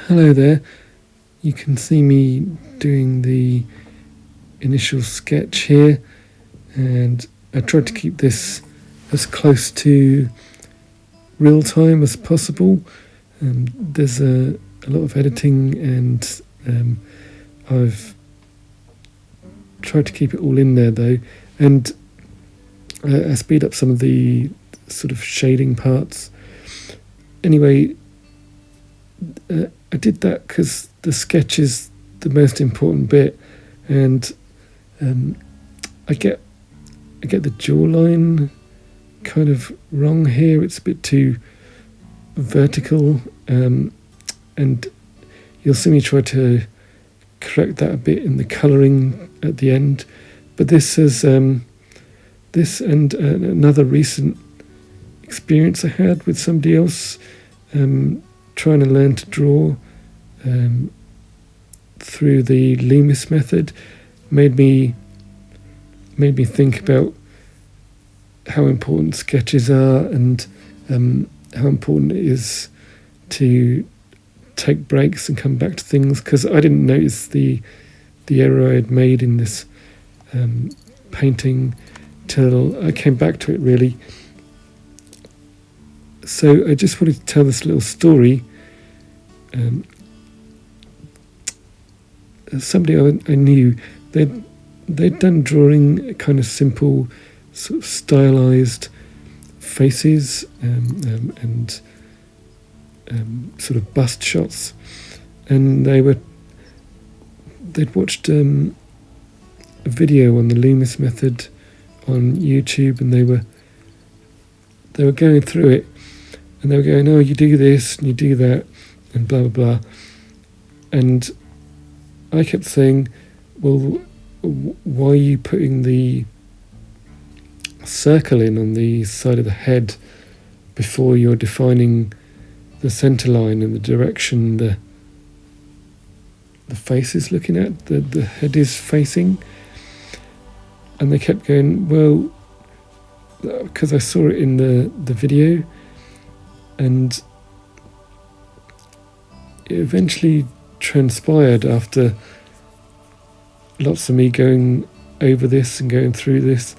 Hello there. You can see me doing the initial sketch here, and I tried to keep this as close to real time as possible. There's a lot of editing, and I've tried to keep it all in there though, and I speed up some of the sort of shading parts. Anyway, I did that because the sketch is the most important bit, and I get the jawline kind of wrong here. It's a bit too vertical, and you'll see me try to correct that a bit in the colouring at the end. But this is this and another recent experience I had with somebody else trying to learn to draw through the Loomis method made me think about how important sketches are, and how important it is to take breaks and come back to things, because I didn't notice the error I had made in this painting till I came back to it really. So I just wanted to tell this little story. Somebody I knew, they'd done drawing kind of simple, sort of stylized faces and sort of bust shots, and they'd watched a video on the Loomis method on YouTube, and they were going through it, and they were going, "Oh, you do this and you do that, and blah blah blah," and I kept saying, "Well, why are you putting the circle in on the side of the head before you're defining the centre line and the direction the face is looking at, the head is facing?" And they kept going, "Well, because I saw it in the video," and it eventually transpired, after lots of me going over this and going through this,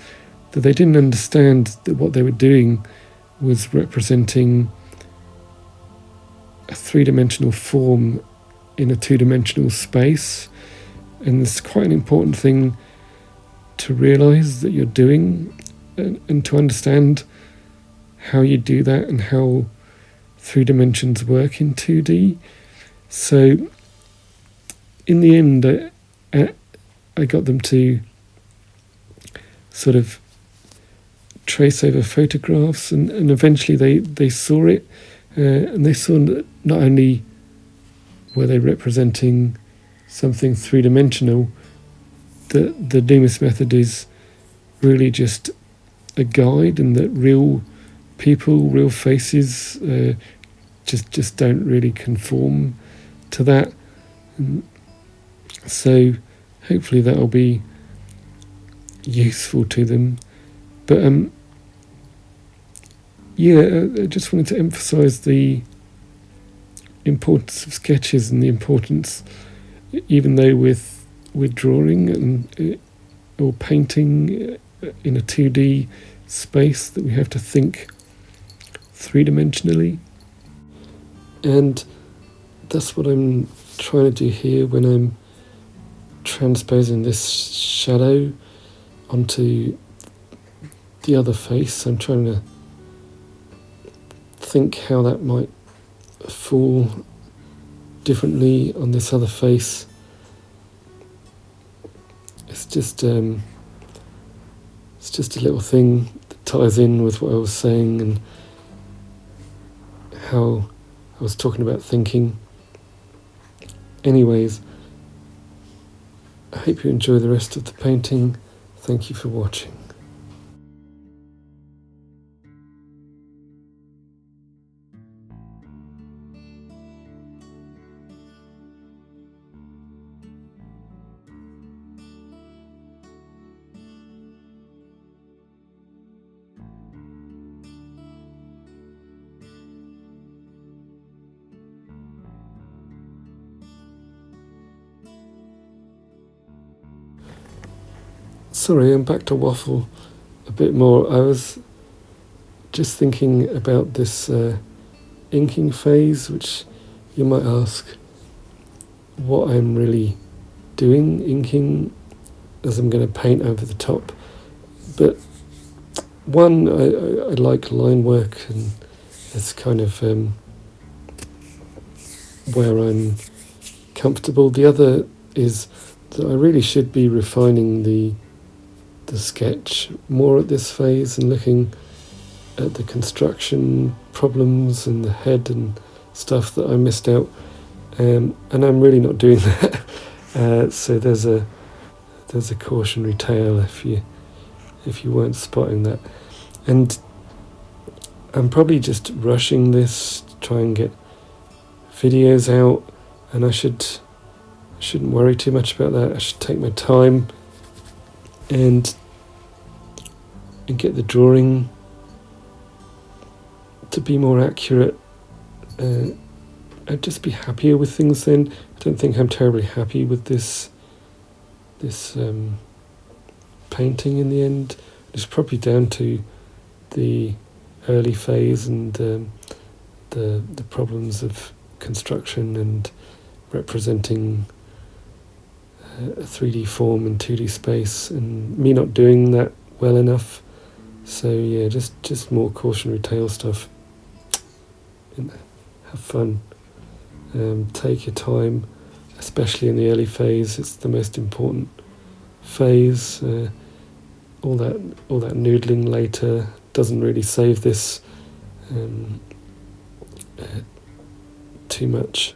that they didn't understand that what they were doing was representing a three-dimensional form in a two-dimensional space. And it's quite an important thing to realise that you're doing, and to understand how you do that and how three dimensions work in 2D. So in the end, I got them to sort of trace over photographs, and eventually they saw it, and they saw that not only were they representing something three-dimensional, that the Loomis method is really just a guide, and that real people, real faces just don't really conform to that. And so hopefully that'll be useful to them. But I just wanted to emphasise the importance of sketches, and the importance, even though with drawing and or painting in a 2D space, that we have to think three-dimensionally. And that's what I'm trying to do here when I'm transposing this shadow onto the other face. I'm trying to think how that might fall differently on this other face. It's just a little thing that ties in with what I was saying and how I was talking about thinking. Anyways, I hope you enjoy the rest of the painting. Thank you for watching. Sorry, I'm back to waffle a bit more. I was just thinking about this inking phase, which you might ask what I'm really doing inking as I'm going to paint over the top. But one, I like line work, and it's kind of where I'm comfortable. The other is that I really should be refining the sketch more at this phase and looking at the construction problems and the head and stuff that I missed out, and I'm really not doing that. So there's a cautionary tale if you weren't spotting that. And I'm probably just rushing this to try and get videos out, and I shouldn't worry too much about that. I should take my time and get the drawing to be more accurate. I'd just be happier with things then. I don't think I'm terribly happy with this painting in the end. It's probably down to the early phase and the problems of construction and representing a 3D form in 2D space, and me not doing that well enough. So yeah, just more cautionary tale stuff. And have fun. Take your time, especially in the early phase. It's the most important phase. All that noodling later doesn't really save this too much.